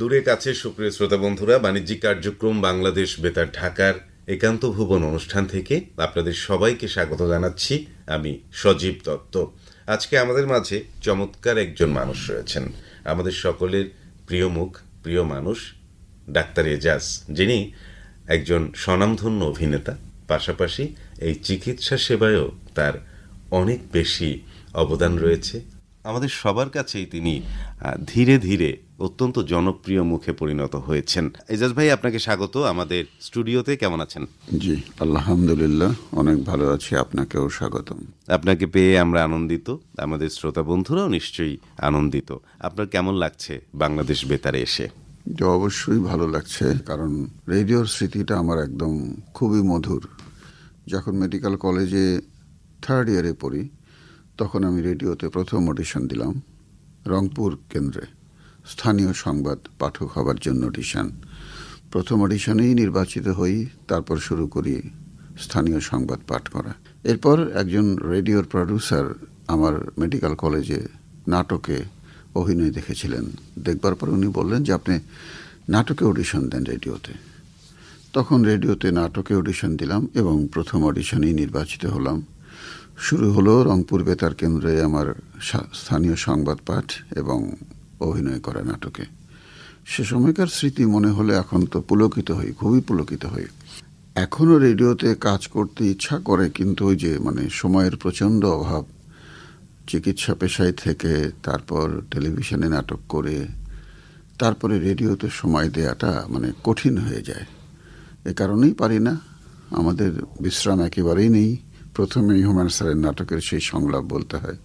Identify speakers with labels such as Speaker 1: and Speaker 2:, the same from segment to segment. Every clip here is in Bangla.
Speaker 1: দূরে কাছে সুপ্রিয় শ্রোতা বন্ধুরা, বাণিজ্যিক কার্যক্রম বাংলাদেশ বেতার ঢাকার একান্ত ভুবন অনুষ্ঠান থেকে আপনাদের সবাইকে স্বাগত জানাচ্ছি। আমি সজীব দত্ত। আজকে আমাদের মাঝে চমৎকার একজন মানুষ রয়েছেন, আমাদের সকলের প্রিয় মুখ, প্রিয় মানুষ, ডাক্তার এজাজ, যিনি একজন স্বনামধন্য অভিনেতা, পাশাপাশি এই চিকিৎসা সেবায়ও তার অনেক বেশি অবদান রয়েছে। আমাদের সবার কাছেই তিনি ধীরে ধীরে অত্যন্ত জনপ্রিয় মুখে পরিণত হয়েছেন। এজাজ ভাই, আপনাকে স্বাগত আমাদের স্টুডিওতে। কেমন আছেন?
Speaker 2: জি, আলহামদুলিল্লাহ, অনেক ভালো আছি। আপনাকেও স্বাগতম।
Speaker 1: আপনাকে পেয়ে আমরা আনন্দিত, আমাদের শ্রোতা বন্ধুরাও নিশ্চয়ই আনন্দিত। আপনার কেমন লাগছে বাংলাদেশ বেতারে এসে?
Speaker 2: অবশ্যই ভালো লাগছে, কারণ রেডিওর স্মৃতিটা আমার একদম খুবই মধুর। যখন মেডিকেল কলেজে 3rd ইয়ারে পড়ি, তখন আমি রেডিওতে প্রথম অডিশন দিলাম রংপুর কেন্দ্রে, স্থানীয় সংবাদ পাঠক হবার জন্য অডিশন। প্রথম অডিশনেই নির্বাচিত হই, তারপর শুরু করি স্থানীয় সংবাদ পাঠ করা। এরপর একজন রেডিওর প্রডিউসার আমার মেডিকেল কলেজে নাটকে অভিনয় দেখেছিলেন। দেখবার পর উনি বললেন যে আপনি নাটকে অডিশন দেন রেডিওতে। তখন রেডিওতে নাটকে অডিশন দিলাম এবং প্রথম অডিশনেই নির্বাচিত হলাম। শুরু হলো রংপুর বেতার কেন্দ্রে আমার স্থানীয় সংবাদ পাঠ এবং অভিনয় করা নাটকে। সে সময়কার স্মৃতি মনে হলে এখন তো পুলকিত হই, খুবই পুলকিত হই। এখনও রেডিওতে কাজ করতে ইচ্ছা করে, কিন্তু ওই যে সময়ের প্রচণ্ড অভাব, চিকিৎসা পেশায় থেকে তারপর টেলিভিশনে নাটক করে তারপরে রেডিওতে সময় দেওয়াটা কঠিন হয়ে যায়। এ কারণেই পারি না। আমাদের বিশ্রাম একেবারেই নেই। প্রথমেই হুমায়ুন স্যারের নাটকের সেই সংলাপ বলতে হয়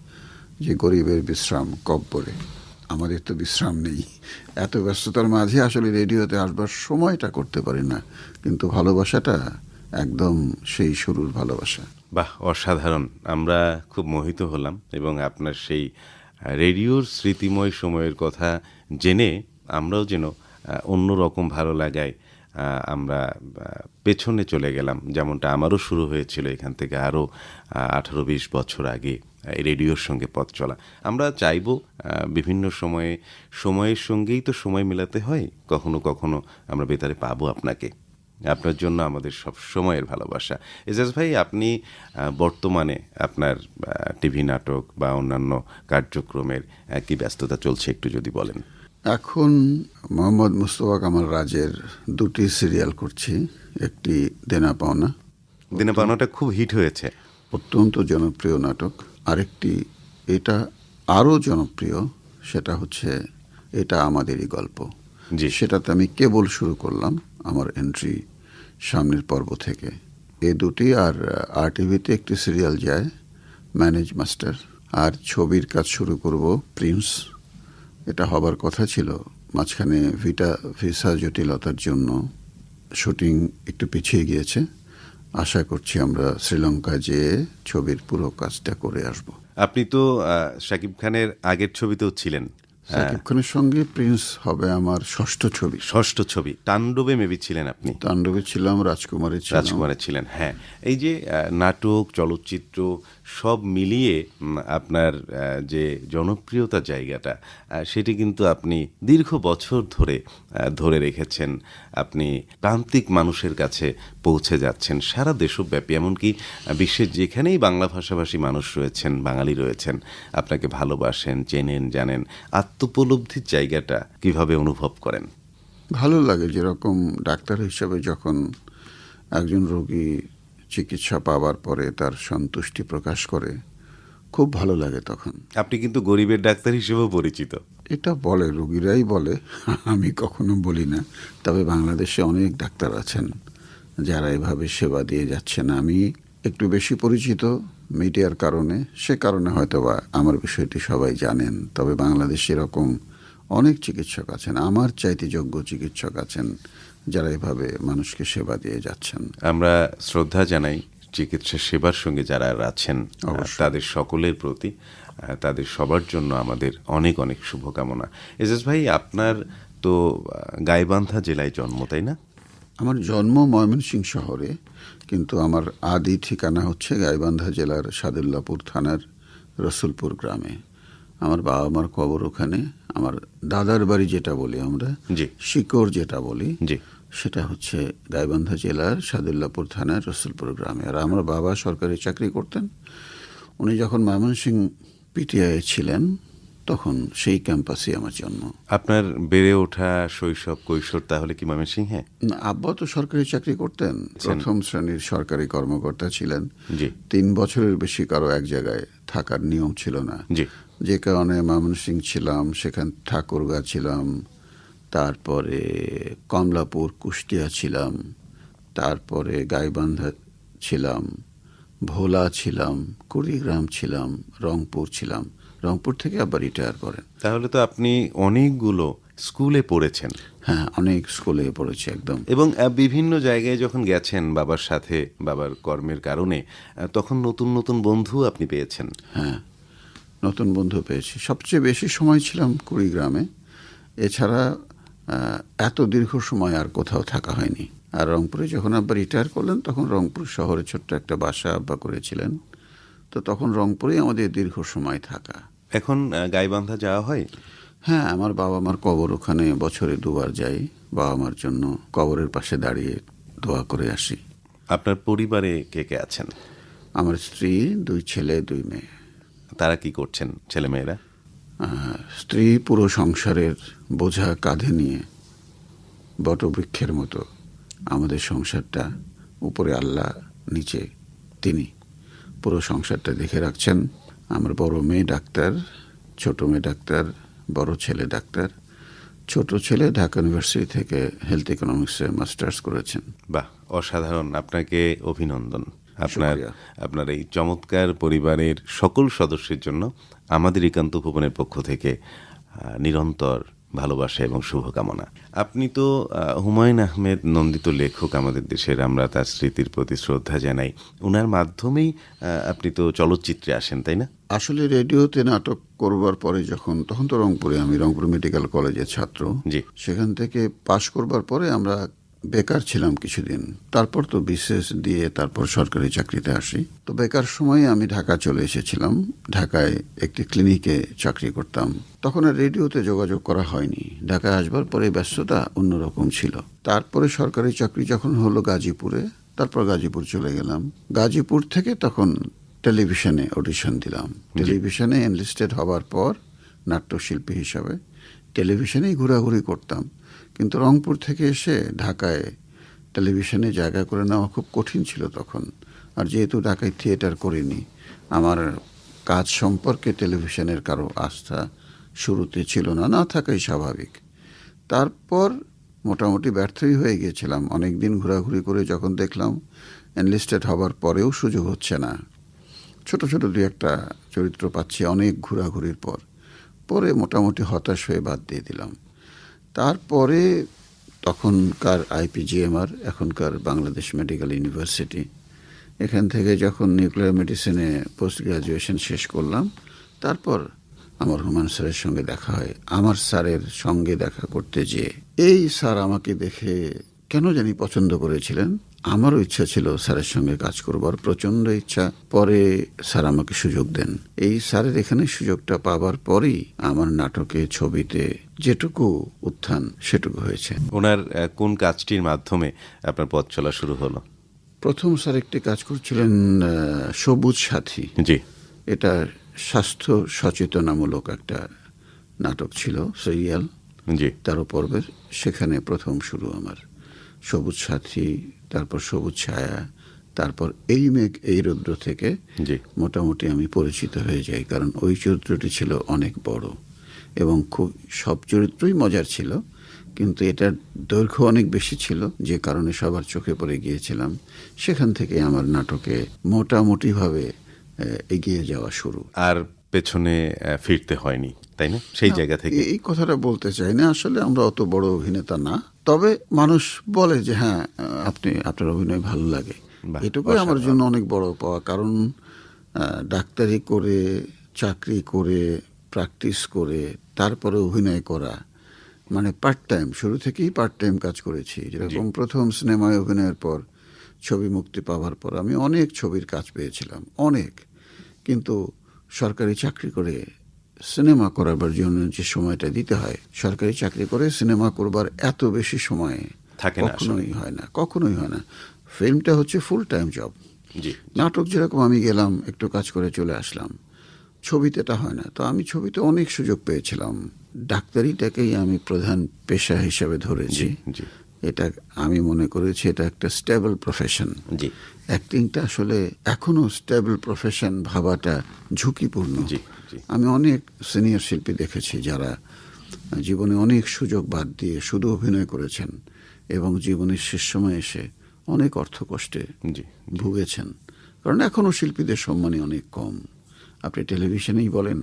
Speaker 2: যে গরিবের বিশ্রাম কব্বরে। আমাদের তো বিশ্রাম নেই। এত ব্যস্ততার মাঝে আসলে রেডিওতে আসবার সময়টা করতে পারি না, কিন্তু ভালোবাসাটা একদম সেই শুরুর ভালোবাসা।
Speaker 1: বাহ, অসাধারণ! আমরা খুব মোহিত হলাম এবং আপনার সেই রেডিওর স্মৃতিময় সময়ের কথা জেনে আমরাও যেন অন্যরকম ভালো লাগায় আমরা পেছনে চলে গেলাম। যেমনটা আমারও শুরু হয়েছিল এখান থেকে আরও 18-20 বছর আগে এই রেডিওর সঙ্গে পথ চলা। আমরা চাইব বিভিন্ন সময়ের সঙ্গেই তো সময় মেলাতে হয়। কখনো কখনো আমরা বেতারে পাবো আপনাকে। আপনার জন্য আমাদের সব সময়ের ভালোবাসা। এজাজ ভাই, আপনি বর্তমানে আপনার টিভি নাটক বা অন্যান্য কার্যক্রমের কি ব্যস্ততা চলছে একটু যদি বলেন।
Speaker 2: এখন মোহাম্মদ মুস্তফা কামাল রাজের 2টি সিরিয়াল করছি। একটি দেনা পাওনা।
Speaker 1: দেনা পাওনাটা খুব হিট হয়েছে,
Speaker 2: অত্যন্ত জনপ্রিয় নাটক। আরেকটি, এটা আরও জনপ্রিয়, সেটা হচ্ছে এটা আমাদেরই গল্প।
Speaker 1: জি,
Speaker 2: সেটাতে আমি কেবল শুরু করলাম আমার এন্ট্রি সামনের পর্ব থেকে। এই দুটি, আর RTV-তে একটি সিরিয়াল যায় ম্যানেজ মাস্টার, আর ছবির কাজ শুরু করব প্রিন্স। এটা হবার কথা ছিল, মাঝখানে ভিসা জটিলতার জন্য শুটিং একটু পিছিয়ে গিয়েছে। আশা করছি আমরা শ্রীলঙ্কা যেয়ে ছবির পুরো কাজটা করে আসব।
Speaker 1: আপনি তো শাকিব খানের আগের ছবিতেও ছিলেন।
Speaker 2: শাকিব খানের সঙ্গে প্রিন্স হবে আমার ষষ্ঠ ছবি।
Speaker 1: তাণ্ডবে মেবি ছিলেন আপনি।
Speaker 2: তাণ্ডবে ছিলাম, রাজকুমারে
Speaker 1: ছিলেন। হ্যাঁ, এই যে নাটক, চলচ্চিত্র সব মিলিয়ে আপনার যে জনপ্রিয়তা জায়গাটা, সেটি কিন্তু আপনি দীর্ঘ বছর ধরে রেখেছেন। আপনি প্রান্তিক মানুষের কাছে পৌঁছে যাচ্ছেন সারা দেশব্যাপী, এমনকি বিশ্বের যেখানেই বাংলা ভাষাভাষী মানুষ রয়েছেন, বাঙালি রয়েছেন, আপনাকে ভালোবাসেন, চেনেন, জানেন। আত্মোপলব্ধির জায়গাটা কিভাবে অনুভব করেন?
Speaker 2: ভালো লাগে। যেরকম ডাক্তার হিসেবে যখন একজন রোগী চিকিৎসা পাওয়ার পরে তার সন্তুষ্টি প্রকাশ করে, খুব ভালো লাগে তখন।
Speaker 1: আপনি কিন্তু গরিবের ডাক্তার হিসেবেও পরিচিত।
Speaker 2: এটা বলে, রোগীরাই বলে, আমি কখনো বলি না। তবে বাংলাদেশে অনেক ডাক্তার আছেন যারা এভাবে সেবা দিয়ে যাচ্ছেন। আমি একটু বেশি পরিচিত মিডিয়ার কারণে, সে কারণে হয়তোবা আমার বিষয়টি সবাই জানেন। তবে বাংলাদেশে এরকম অনেক চিকিৎসক আছেন, আমার চাইতে যোগ্য চিকিৎসক আছেন, যারা এভাবে মানুষকে সেবা দিয়ে যাচ্ছেন।
Speaker 1: আমরা শ্রদ্ধা জানাই চিকিৎসা সেবার সঙ্গে যারা আছেন, তাদের সকলের প্রতি, তাদের সবার জন্য আমাদের অনেক অনেক শুভকামনা। এজাজ ভাই, আপনার তো গাইবান্ধা জেলায় জন্ম, তাই না?
Speaker 2: আমার জন্ম ময়মনসিংহ শহরে, কিন্তু আমার আদি ঠিকানা হচ্ছে গাইবান্ধা জেলার সাদুল্লাপুর থানার রসুলপুর গ্রামে। আমার বাবা মার কবর ওখানে। আমার দাদার বাড়ি যেটা বলি আমরা,
Speaker 1: জি
Speaker 2: শিকড় যেটা বলি,
Speaker 1: জি
Speaker 2: সেটা হচ্ছে গাইবান্ধা জেলার সাদুল্লাপুর থানার রসুলপুর গ্রামে। আর আমার বাবা সরকারি চাকরি করতেন। উনি যখন ময়মনসিংহ পিটিআই ছিলেন তখন সেই ক্যাম্পাসে আমার জন্ম।
Speaker 1: আপনার বেড়ে ওঠা শৈশব কৈশোর তাহলে কি ময়মনসিংহে?
Speaker 2: আব্বা তো সরকারি চাকরি করতেন, প্রথম শ্রেণীর সরকারি কর্মকর্তা ছিলেন।
Speaker 1: জি
Speaker 2: 3 বছরের বেশি কারো এক জায়গায় থাকার নিয়ম ছিল না,
Speaker 1: জি
Speaker 2: যে কারণে ময়মনসিংহ ছিলাম, সেখান ঠাকুরগাঁ ছিলাম, তারপরে কমলাপুর কুষ্টিয়া ছিলাম, তারপরে গাইবান্ধা ছিলাম, ভোলা ছিলাম, কুড়িগ্রাম ছিলাম, রংপুর ছিলাম। রংপুর থেকে আবার রিটায়ার করেন।
Speaker 1: তাহলে তো আপনি অনেকগুলো স্কুলে পড়েছেন।
Speaker 2: হ্যাঁ, অনেক স্কুলে পড়েছি একদম।
Speaker 1: এবং বিভিন্ন জায়গায় যখন গেছেন বাবার সাথে, বাবার কর্মের কারণে, তখন নতুন নতুন বন্ধু আপনি পেয়েছেন।
Speaker 2: হ্যাঁ, নতুন বন্ধু পেয়েছি। সবচেয়ে বেশি সময় ছিলাম কুড়িগ্রামে। এছাড়া এত দীর্ঘ সময় আর কোথাও থাকা হয়নি। আর রংপুরে যখন আব্বা রিটায়ার করলেন তখন রংপুর শহরে ছোট্ট একটা বাসা আব্বা করেছিলেন। তো তখন রংপুরেই আমাদের দীর্ঘ সময় থাকা।
Speaker 1: এখন গাইবান্ধা যাওয়া হয়?
Speaker 2: হ্যাঁ, আমার বাবা মার কবর ওখানে বছরে 2 বার যাই। বাবা মার জন্য কবরের পাশে দাঁড়িয়ে দোয়া করে আসি।
Speaker 1: আপনার পরিবারে কে কে আছেন?
Speaker 2: আমার স্ত্রী, 2 ছেলে 2 মেয়ে।
Speaker 1: তারা কি করছেন, ছেলেমেয়েরা?
Speaker 2: স্ত্রী পুরো সংসারের বোঝা কাঁধে নিয়ে বটবৃক্ষের মতো আমাদের সংসারটা, উপরে আল্লাহ, নিচে তিনি, পুরো সংসারটা দেখে রাখছেন। আমার বড় মেয়ে ডাক্তার, ছোট মেয়ে ডাক্তার, বড় ছেলে ডাক্তার। ছোট ছেলে ঢাকা ইউনিভার্সিটি থেকে হেলথ ইকোনমিক্সে মাস্টার্স করেছেন।
Speaker 1: বাহ, অসাধারণ! আপনাকে অভিনন্দন।
Speaker 2: শুকরিয়া।
Speaker 1: আপনার এই চমৎকার পরিবারের সকল সদস্যের জন্য আমাদের একান্ত ভুবনের পক্ষ থেকে নিরন্তর ভালোবাসা এবং শুভকামনা। আপনি তো হুমায়ুন আহমেদ নন্দিত লেখক আমাদের দেশের, আমরা তার স্মৃতির প্রতি শ্রদ্ধা জানাই। ওনার মাধ্যমেই আপনি তো চলচ্চিত্রে আসেন, তাই না?
Speaker 2: আসলে রেডিওতে নাটক করবার পরে তখন তো রংপুরে, আমি রংপুর মেডিকেল কলেজের ছাত্র।
Speaker 1: জি
Speaker 2: সেখান থেকে পাশ করবার পরে আমরা বেকার ছিলাম কিছুদিন। তারপর তো বিশেষ দিয়ে তারপর সরকারি চাকরিতে আসি। তো বেকার সময়ে আমি ঢাকা চলে এসেছিলাম। ঢাকায় একটি ক্লিনিকে চাকরি করতাম। তখন আর রেডিওতে যোগাযোগ করা হয়নি। ঢাকায় আসবার পরে ব্যস্ততা অন্যরকম ছিল। তারপরে সরকারি চাকরি যখন হলো গাজীপুরে, তারপর গাজীপুর চলে গেলাম। গাজীপুর থেকে তখন টেলিভিশনে অডিশন দিলাম। টেলিভিশনে এনলিস্টেড হবার পর নাট্যশিল্পী হিসাবে টেলিভিশনেই ঘোরাঘুরি করতাম। কিন্তু রংপুর থেকে এসে ঢাকায় টেলিভিশনে জায়গা করে নেওয়া খুব কঠিন ছিল তখন। আর যেহেতু ঢাকায় থিয়েটার করিনি, আমার কাজ সম্পর্কে টেলিভিশনের কারো আস্থা শুরুতে ছিল না, না থাকাই স্বাভাবিক। তারপর মোটামুটি ব্যর্থই হয়ে গিয়েছিলাম। অনেক দিন ঘোরাঘুরি করে যখন দেখলাম এনলিস্টেড হবার পরেও সুযোগ হচ্ছে না, ছোট ছোট 2-1টা চরিত্র পাচ্ছি অনেক ঘোরাঘুরির পরে মোটামুটি হতাশ হয়ে বাদ দিয়ে দিলাম। তারপরে তখনকার IPGMR, এখনকার বাংলাদেশ মেডিকেল ইউনিভার্সিটি, এখান থেকে যখন নিউক্লিয়ার মেডিসিনে পোস্ট গ্রাজুয়েশন শেষ করলাম, তারপর আমার হুমায়ুন স্যারের সঙ্গে দেখা হয়। আমার স্যারের সঙ্গে দেখা করতে যেয়ে এই স্যার আমাকে দেখে কেন জানি পছন্দ করেছিলেন। আমারও ইচ্ছা ছিল স্যারের সঙ্গে কাজ করবার, প্রচণ্ড ইচ্ছা। পরে স্যার আমাকে সুযোগ দেন। এই স্যারের এখানে সুযোগটা পাবার পরেই আমার নাটকে, ছবিতে যেটুকু উত্থান সেটুকু হয়েছে।
Speaker 1: ওনার কোন কাজটির মাধ্যমে আপনার পথ চলা শুরু হলো?
Speaker 2: প্রথম স্যার একটি কাজ করছিলেন সবুজ সাথী।
Speaker 1: জি
Speaker 2: এটা স্বাস্থ্য সচেতনামূলক একটা নাটক ছিল, সিরিয়াল,
Speaker 1: জি
Speaker 2: 13 পর্বের। সেখানে প্রথম শুরু আমার। সবুজ সাথী, তারপর সবুজ ছায়া, তারপর এই মেঘ এই রৌদ্র থেকে
Speaker 1: জি
Speaker 2: মোটামুটি আমি পরিচিত হয়ে যাই। কারণ ওই চরিত্রটি ছিল অনেক বড় এবং খুব, সব চরিত্রই মজার ছিল, কিন্তু এটার দৈর্ঘ্য অনেক বেশি ছিল, যে কারণে সবার চোখে পড়ে গিয়েছিলাম। সেখান থেকে আমার নাটকে মোটামুটিভাবে এগিয়ে যাওয়া শুরু।
Speaker 1: আর পেছনে ফিরতে হয়নি, তাই না? সেই জায়গা থেকে
Speaker 2: এই কথাটা বলতে চাই না, আসলে আমরা অত বড় অভিনেতা না। তবে মানুষ বলে যে হ্যাঁ, আপনার অভিনয় ভালো লাগে।
Speaker 1: বাহ,
Speaker 2: এটুকুই আমার
Speaker 1: অসাধারণ।
Speaker 2: জন্য অনেক বড় পাওয়া। কারণ ডাক্তারি করে, চাকরি করে, প্র্যাকটিস করে, তারপরে অভিনয় করা, মানে পার্ট টাইম, শুরু থেকেই পার্ট টাইম কাজ করেছি। যেরকম প্রথম সিনেমায় অভিনয়ের পর, ছবি মুক্তি পাওয়ার পর আমি অনেক ছবির কাজ পেয়েছিলাম, অনেক। কিন্তু সরকারি চাকরি করে সিনেমা করাবার জন্য যে সময়টা দিতে হয়, সরকারি চাকরি করে সিনেমা করবার এত বেশি সময়
Speaker 1: থাকে না আসলে।
Speaker 2: কখনোই হয় না। ফিল্মটা হচ্ছে ফুল টাইম জব।
Speaker 1: জি
Speaker 2: নাটক যেরকম আমি গেলাম একটু কাজ করে চলে আসলাম, ছবিতে এটা হয় না। তো আমি ছবিতে অনেক সুযোগ পেয়েছিলাম। ডাক্তারিটাকেই আমি প্রধান পেশা হিসাবে ধরেছি।
Speaker 1: জি
Speaker 2: এটা আমি মনে করেছি এটা একটা স্টেবল প্রফেশন।
Speaker 1: জি
Speaker 2: অ্যাক্টিংটা আসলে এখনো স্টেবল প্রফেশন ভাবাটা ঝুঁকিপূর্ণ।
Speaker 1: জি জি
Speaker 2: আমি অনেক সিনিয়র শিল্পী দেখেছি যারা জীবনে অনেক সুযোগ বাদ দিয়ে শুধু অভিনয় করেছেন এবং জীবনের শেষ সময় এসে অনেক অর্থকষ্টে
Speaker 1: জি
Speaker 2: ভুগেছেন। কারণ এখনও শিল্পীদের সম্মানই অনেক কম। আপনি টেলিভিশনেই বলেন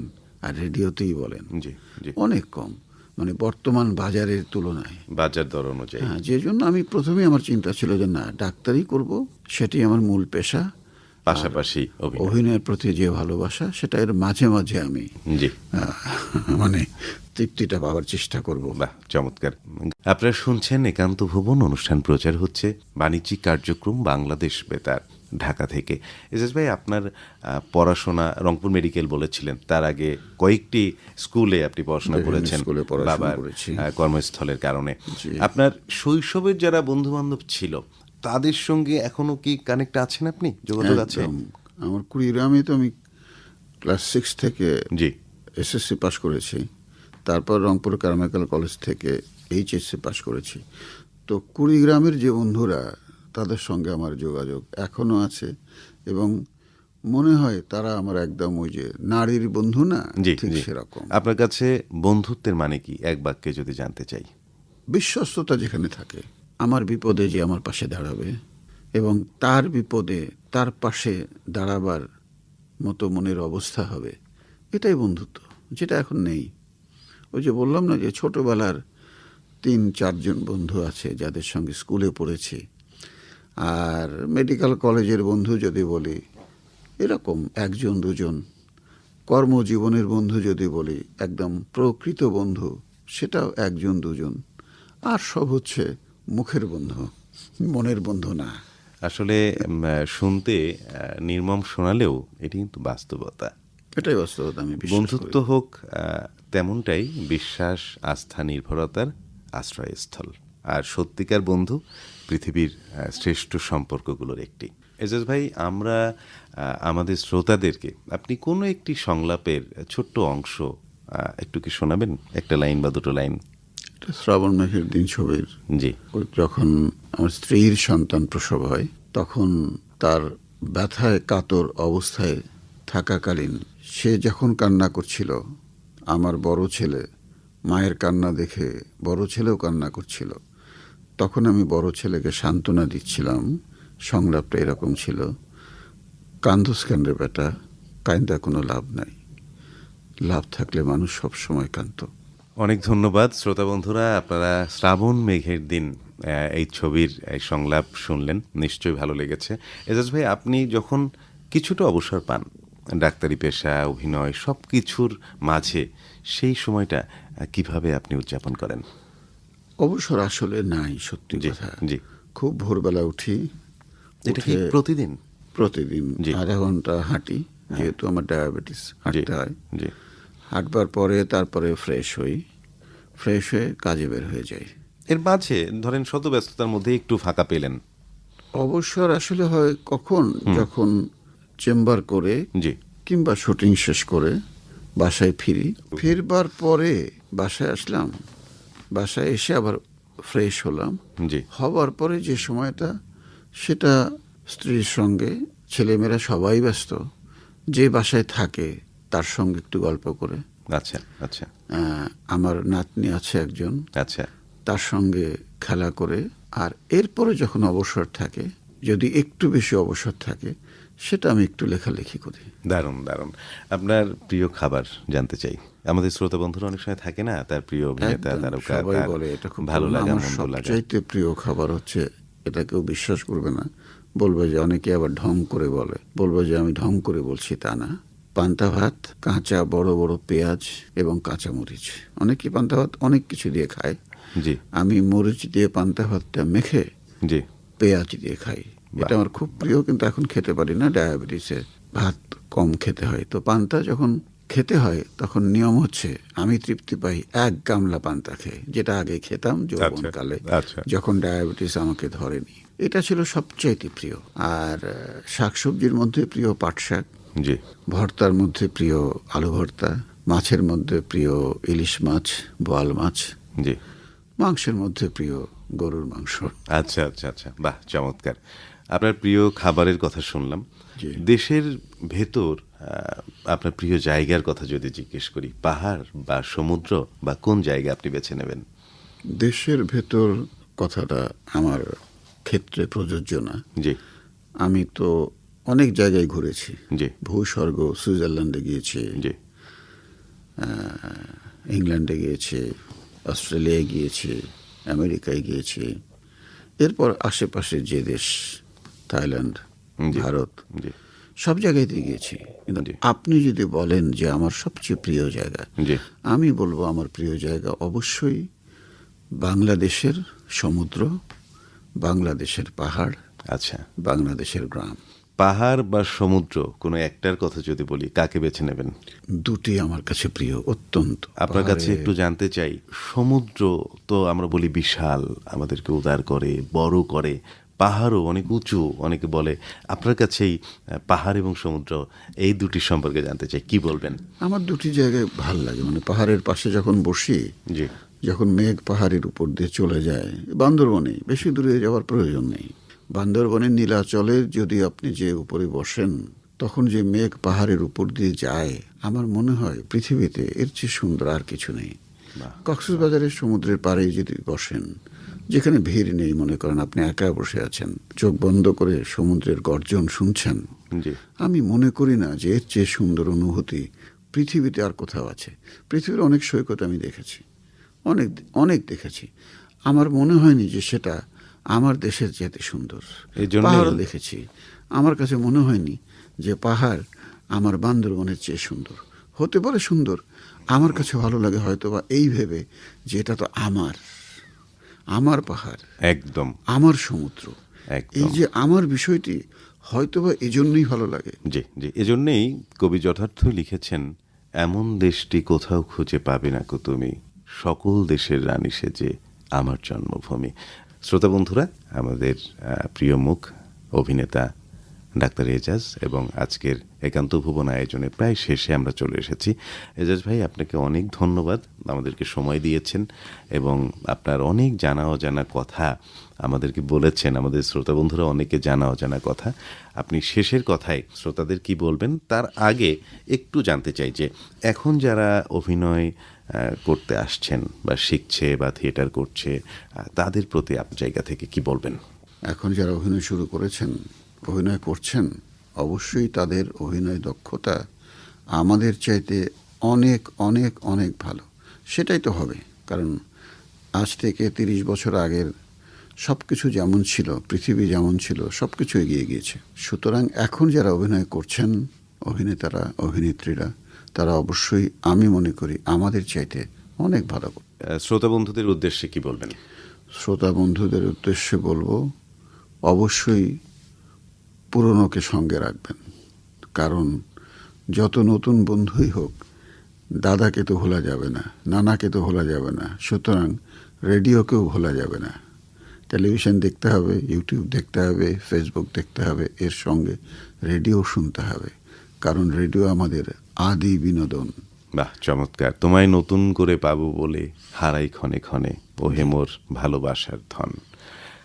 Speaker 2: আর রেডিওতেই বলেন,
Speaker 1: জি জি
Speaker 2: অনেক কম, মানে বর্তমান বাজারের তুলনায়।
Speaker 1: বাজার দর অনুযায়ী।
Speaker 2: হ্যাঁ, যে জন্য আমি প্রথমেই আমার চিন্তা ছিল যে না, ডাক্তারি করব, সেটি আমার মূল পেশা।
Speaker 1: পাশাপাশি
Speaker 2: অভিনয়ের প্রতি যে ভালোবাসা, সেটা এর মাঝে মাঝে আমি
Speaker 1: জি
Speaker 2: মানে তৃপ্তিটা পাওয়ার চেষ্টা করব।
Speaker 1: বাহ, চমৎকার। আপনারা শুনছেন একান্ত ভুবন, অনুষ্ঠান প্রচার হচ্ছে বাণিজ্যিক কার্যক্রম বাংলাদেশ বেতার, ঢাকা থেকে। এজাজ ভাই, আপনার পড়াশোনা রংপুর মেডিকেল বলেছিলেন, তার আগে কয়েকটি স্কুলে আপনি পড়াশোনা করেছেন
Speaker 2: স্কুলে পড়াশোনা
Speaker 1: বাবার
Speaker 2: করেছি।
Speaker 1: কর্মস্থলের কারণে। আপনার শৈশবের যারা বন্ধু বান্ধব ছিল তাদের সঙ্গে এখনো কি কানেক্ট আছেন আপনি, যোগাযোগ আছে?
Speaker 2: একদম। আমার কুড়িগ্রামে তো আমি ক্লাস 6 থেকে
Speaker 1: জি
Speaker 2: এসএসসি পাশ করেছি, তারপর রংপুর কারমাইকেল কলেজ থেকে এইচএসসি পাশ করেছি। তো কুড়িগ্রামের যে বন্ধুরা, তাদের সঙ্গে আমার যোগাযোগ এখনো আছে এবং মনে হয় তারা আমার একদম ওই যে নারীর বন্ধু না,
Speaker 1: জি
Speaker 2: ঠিক
Speaker 1: জি।
Speaker 2: সেরকম।
Speaker 1: আপনার কাছে বন্ধুত্বের মানে কি, এক বাক্যে যদি জানতে চাই?
Speaker 2: বিশ্বস্ততা যেখানে থাকে, আমার বিপদে যে আমার পাশে দাঁড়াবে এবং তার বিপদে তার পাশে দাঁড়াবার মতো মনের অবস্থা হবে, এটাই বন্ধুত্ব, যেটা এখন নেই। ওই যে বললাম না যে ছোটবেলার 3-4 জন বন্ধু আছে যাদের সঙ্গে স্কুলে পড়েছি, আর মেডিকেল কলেজের বন্ধু যদি বলি এরকম 1-2 জন, কর্মজীবনের বন্ধু যদি বলি একদম প্রকৃত বন্ধু সেটাও 1-2 জন, আর সব হচ্ছে মুখের বন্ধু, মনের বন্ধু না।
Speaker 1: আসলে শুনতে নির্মম শোনালেও এটি কিন্তু বাস্তবতা।
Speaker 2: এটাই বাস্তবতা, আমি বিশ্বাস
Speaker 1: বন্ধুত্ব
Speaker 2: করি।
Speaker 1: হোক তেমনটাই বিশ্বাস, আস্থা, নির্ভরতার আশ্রয়স্থল। আর সত্যিকার বন্ধু পৃথিবীর শ্রেষ্ঠ সম্পর্কগুলোর একটি। এজাজ ভাই, আমরা আমাদের শ্রোতাদেরকে আপনি কোনো একটি সংলাপের ছোট্ট অংশ একটু কি শোনাবেন, একটা লাইন বা দুটো লাইন?
Speaker 2: এটা শ্রাবণ মাসের দিন ছবির,
Speaker 1: জি
Speaker 2: যখন আমার স্ত্রীর সন্তান প্রসব হয়, তখন তার ব্যথায় কাতর অবস্থায় থাকাকালীন সে যখন কান্না করছিল, আমার বড় ছেলে মায়ের কান্না দেখে বড় ছেলেও কান্না করছিল, তখন আমি বড় ছেলেকে সান্ত্বনা দিচ্ছিলাম। সংলাপটা এরকম ছিল, কান্দোস কেন রে বেটা, কান্দা কোনো লাভ নাই, লাভ থাকলে মানুষ সব সময় কাঁদত।
Speaker 1: অনেক ধন্যবাদ শ্রোতা বন্ধুরা, আপনারা শ্রাবণ মেঘের দিন এই ছবির এই সংলাপ শুনলেন, নিশ্চয়ই ভালো লেগেছে। এজাজ ভাই, আপনি যখন কিছুটা অবসর পান ডাক্তারি পেশা, অভিনয় সব কিছুর মাঝে, সেই সময়টা কিভাবে আপনি উদযাপন করেন?
Speaker 2: অবসর আসলে নাই, সত্যি
Speaker 1: জি
Speaker 2: কথা।
Speaker 1: জি।
Speaker 2: খুব ভোরবেলা উঠি,
Speaker 1: এটা কি
Speaker 2: উঠে
Speaker 1: প্রতিদিন?
Speaker 2: প্রতিদিন
Speaker 1: জি।
Speaker 2: আধা ঘন্টা হাঁটি, যেহেতু আমার ডায়াবেটিস,
Speaker 1: জি
Speaker 2: হাঁটতে হয়।
Speaker 1: জি
Speaker 2: হাঁটবার পরে তারপরে ফ্রেশ হই, ফ্রেশ হয়ে কাজে বের হয়ে যাই।
Speaker 1: এর মাঝে ধরেন শত ব্যস্ততার মধ্যে একটু ফাঁকা পেলেন?
Speaker 2: অবসর আসলে হয় কখন, যখন চেম্বার করে
Speaker 1: জি
Speaker 2: কিংবা শুটিং শেষ করে বাসায় ফিরি, ফিরবার পরে বাসায় আসলাম, বাসায় এসে আবার ফ্রেশ হলাম।
Speaker 1: জি
Speaker 2: হবার পরে যে সময়টা, সেটা স্ত্রীর সঙ্গে, ছেলেমেয়েরা সবাই ব্যস্ত, যে বাসায় থাকে তার সঙ্গে একটু গল্প করে,
Speaker 1: আচ্ছা আচ্ছা
Speaker 2: আমার নাতনি আছে একজন,
Speaker 1: আচ্ছা।
Speaker 2: তার সঙ্গে খেলা করে, আর এরপরে যখন অবসর থাকে, যদি একটু বেশি অবসর থাকে, সেটা আমি একটু লেখালেখি করি।
Speaker 1: দারুণ দারুণ। আপনার প্রিয় খাবার জানতে চাই। আমাদের শ্রোতা বন্ধুরা অনেক সময় থাকে না, তার প্রিয় অভিনেতা,
Speaker 2: একদম,
Speaker 1: তারকা,
Speaker 2: সবাই
Speaker 1: তার
Speaker 2: বলে এটা খুব
Speaker 1: ভালো লাগা
Speaker 2: আমার
Speaker 1: মন্দ লাগা।
Speaker 2: সবচাইতে প্রিয় খাবার হচ্ছে, এটা কেউ বিশ্বাস করবে না, বলবে যে অনেকে আবার ঢং করে বলে, বলবে যে আমি ঢং করে বলছি, তা না। পান্তা ভাত, কাঁচা বড় বড় পেঁয়াজ এবং কাঁচা মরিচ। অনেকে পান্তা ভাত অনেক কিছু দিয়ে খায়,
Speaker 1: জি
Speaker 2: আমি মরিচ দিয়ে পান্তা ভাতটা মেখে
Speaker 1: জি
Speaker 2: পেঁয়াজ দিয়ে খাই। এটা আমার খুব প্রিয়, কিন্তু এখন খেতে পারি না, ডায়াবেটিসে ভাত কম খেতে হয়। তো পান্তা যখন খেতে হয় তখন নিয়ম হচ্ছে আমি তৃপ্তি পাই এক গামলা পান্তা খেয়ে, যেটা আগে খেতাম যৌবনকালে,
Speaker 1: আচ্ছা।
Speaker 2: যখন ডায়াবেটিস আমাকে ধরেনি। এটা ছিল সবচাইতে প্রিয়। আর শাকসবজির মধ্যে প্রিয় পাট শাক,
Speaker 1: জি
Speaker 2: ভর্তার মধ্যে প্রিয় আলু ভর্তা, মাছের মধ্যে প্রিয় ইলিশ মাছ, বোয়াল মাছ,
Speaker 1: জি।
Speaker 2: মাংসের মধ্যে প্রিয় গরুর মাংস।
Speaker 1: আচ্ছা আচ্ছা আচ্ছা, বাহ চমৎকার। আপনার প্রিয় খাবারের কথা শুনলাম।
Speaker 2: জি।
Speaker 1: দেশের ভেতর আপনার প্রিয় জায়গার কথা যদি জিজ্ঞেস করি, পাহাড় বা সমুদ্র বা কোন জায়গা আপনি বেছে নেবেন?
Speaker 2: দেশের ভেতর কথাটা আমার ক্ষেত্রে প্রযোজ্য না।
Speaker 1: জি
Speaker 2: আমি তো অনেক জায়গায় ঘুরেছি।
Speaker 1: জি
Speaker 2: ভূস্বর্গ, সুইজারল্যান্ডে গিয়েছি,
Speaker 1: জি
Speaker 2: ইংল্যান্ডে গিয়েছি, অস্ট্রেলিয়ায় গিয়েছি, আমেরিকায় গিয়েছি। এরপর আশেপাশে যে দেশ, থাইল্যান্ড,
Speaker 1: জি।
Speaker 2: ভারত,
Speaker 1: জি
Speaker 2: সব জায়গাতেই গিয়েছি। কিন্তু
Speaker 1: জি।
Speaker 2: আপনি যদি বলেন যে আমার সবচেয়ে প্রিয় জায়গা,
Speaker 1: জি
Speaker 2: আমি বলবো আমার প্রিয় জায়গা অবশ্যই বাংলাদেশের সমুদ্র, বাংলাদেশের পাহাড়,
Speaker 1: আচ্ছা।
Speaker 2: বাংলাদেশের গ্রাম।
Speaker 1: পাহাড় বা সমুদ্র কোনো একটার কথা যদি বলি, কাকে বেছে নেবেন?
Speaker 2: দুটি আমার কাছে প্রিয়, অত্যন্ত।
Speaker 1: আপনার কাছে একটু জানতে চাই, সমুদ্র তো আমরা বলি বিশাল, আমাদেরকে উদার করে, বড় করে। পাহাড়ও অনেক উঁচু, অনেকে বলে। আপনার কাছেই পাহাড় এবং সমুদ্র, এই দুটি সম্পর্কে জানতে চাই, কি বলবেন?
Speaker 2: আমার দুটি জায়গায় ভাল লাগে। মানে পাহাড়ের পাশে যখন বসি,
Speaker 1: জি
Speaker 2: যখন মেঘ পাহাড়ের উপর দিয়ে চলে যায়, বান্দরবনে বেশি দূরে যাওয়ার প্রয়োজন নেই, বান্দরবনের নীলাচলে যদি আপনি যে উপরে বসেন, তখন যে মেঘ পাহাড়ের উপর দিয়ে যায়, আমার মনে হয় পৃথিবীতে এর চেয়ে সুন্দর আর কিছু নেই। কক্সবাজারের সমুদ্রের পাড়ে যদি বসেন, যেখানে ভিড় নেই, মনে করেন আপনি একা বসে আছেন, চোখ বন্ধ করে সমুদ্রের গর্জন শুনছেন,
Speaker 1: জি
Speaker 2: আমি মনে করি না যে এর চেয়ে সুন্দর অনুভূতি পৃথিবীতে আর কোথাও আছে। পৃথিবীর অনেক সৈকত আমি দেখেছি, অনেক অনেক দেখেছি। আমার মনে হয়নি যে সেটা আমার দেশের চেয়ে সুন্দর।
Speaker 1: এই জন্যই-
Speaker 2: পাহাড়ও দেখেছি, আমার কাছে মনে হয়নি যে পাহাড় আমার বান্দরবনের চেয়ে সুন্দর। হতে পারে সুন্দর, আমার কাছে ভালো লাগে হয়তো বা এই ভেবে যে এটা তো আমার পাহাড়,
Speaker 1: একদম
Speaker 2: আমার সমুদ্র।
Speaker 1: একদম।
Speaker 2: এই যে আমার বিষয়টি হয়তো বা এই জন্যই ভালো লাগে।
Speaker 1: জি জি, এজন্যেই কবি যথার্থই লিখেছেন, এমন দেশটি কোথাও খুঁজে পাবে না কো তুমি, সকল দেশের রানী সেজে আমার জন্মভূমি। শ্রোতা বন্ধুরা, আমাদের প্রিয় মুখ অভিনেতা ডাক্তার এজাজ এবং আজকের একান্ত ভুবন আয়োজনে প্রায় শেষে আমরা চলে এসেছি। এজাজ ভাই, আপনাকে অনেক ধন্যবাদ, আমাদেরকে সময় দিয়েছেন এবং আপনার অনেক জানা অজানা কথা আমাদেরকে বলেছেন। আমাদের শ্রোতা বন্ধুরা অনেকে জানা অজানা কথা। আপনি শেষের কথায় শ্রোতাদের কি বলবেন, তার আগে একটু জানতে চাই যে এখন যারা অভিনয় করতে আসছেন বা শিখছে বা থিয়েটার করছে, তাদের প্রতি আপনার জায়গা থেকে কি বলবেন?
Speaker 2: এখন যারা অভিনয় শুরু করেছেন, অভিনয় করছেন, অবশ্যই তাদের অভিনয় দক্ষতা আমাদের চাইতে অনেক অনেক অনেক ভালো। সেটাই তো হবে, কারণ আজ থেকে 30 বছর আগের সব কিছু যেমন ছিল, পৃথিবী যেমন ছিল, সব কিছু এগিয়ে গিয়েছে। সুতরাং এখন যারা অভিনয় করছেন, অভিনেতারা, অভিনেত্রীরা, তারা অবশ্যই আমি মনে করি আমাদের চাইতে অনেক ভালো।
Speaker 1: শ্রোতা বন্ধুদের উদ্দেশ্যে কি বলবেন?
Speaker 2: শ্রোতা বন্ধুদের উদ্দেশ্যে বলবো, অবশ্যই পুরনোকে সঙ্গে রাখবেন। কারণ যত নতুন বন্ধুই হোক, দাদাকে তো ভোলা যাবে না, নানাকে তো ভোলা যাবে না, সুতরাং রেডিওকেও ভোলা যাবে না। টেলিভিশন দেখতে হবে, ইউটিউব দেখতে হবে, ফেসবুক দেখতে হবে, এর সঙ্গে রেডিও শুনতে হবে, কারণ রেডিও আমাদের আদি বিনোদন।
Speaker 1: বাহ চমৎকার। তোমায় নতুন করে পাবো বলে হারাই ক্ষণে ক্ষণে, ওহে মোর ভালোবাসার ধন।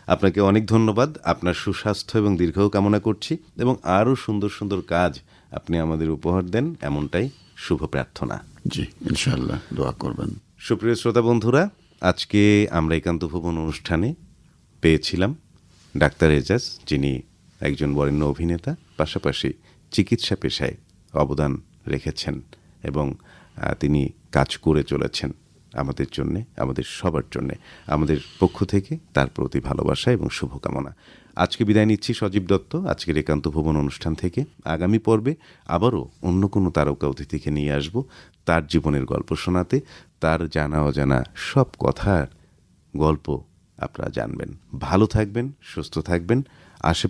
Speaker 1: আপনাকে অনেক ধন্যবাদ। আপনার সুস্বাস্থ্য এবং দীর্ঘায়ু কামনা করছি এবং আরও সুন্দর সুন্দর কাজ আপনি আমাদের উপহার দেন, এমনটাই শুভ প্রার্থনা।
Speaker 2: জি, ইনশাআল্লাহ, দোয়া করবেন।
Speaker 1: সুপ্রিয় শ্রোতা বন্ধুরা, আজকে আমরা একান্ত ভুবন অনুষ্ঠানে পেয়েছিলাম ডাক্তার এজাজ, যিনি একজন বরেণ্য অভিনেতা, পাশাপাশি চিকিৎসা পেশায় অবদান রেখেছেন এবং তিনি কাজ করে চলেছেন আমাদের জন্যে, আমাদের সবার জন্যে। আমাদের পক্ষ থেকে তার প্রতি ভালোবাসা এবং শুভকামনা। আজকে বিদায় নিচ্ছি সজীব দত্ত আজকের একান্ত ভুবন অনুষ্ঠান থেকে। আগামী পর্বে আবারও অন্য কোনো তারকা অতিথিকে নিয়ে আসব, তার জীবনের গল্প শোনাতে, তার জানা অজানা সব কথার গল্প আপনারা জানবেন। ভালো থাকবেন, সুস্থ থাকবেন। আশে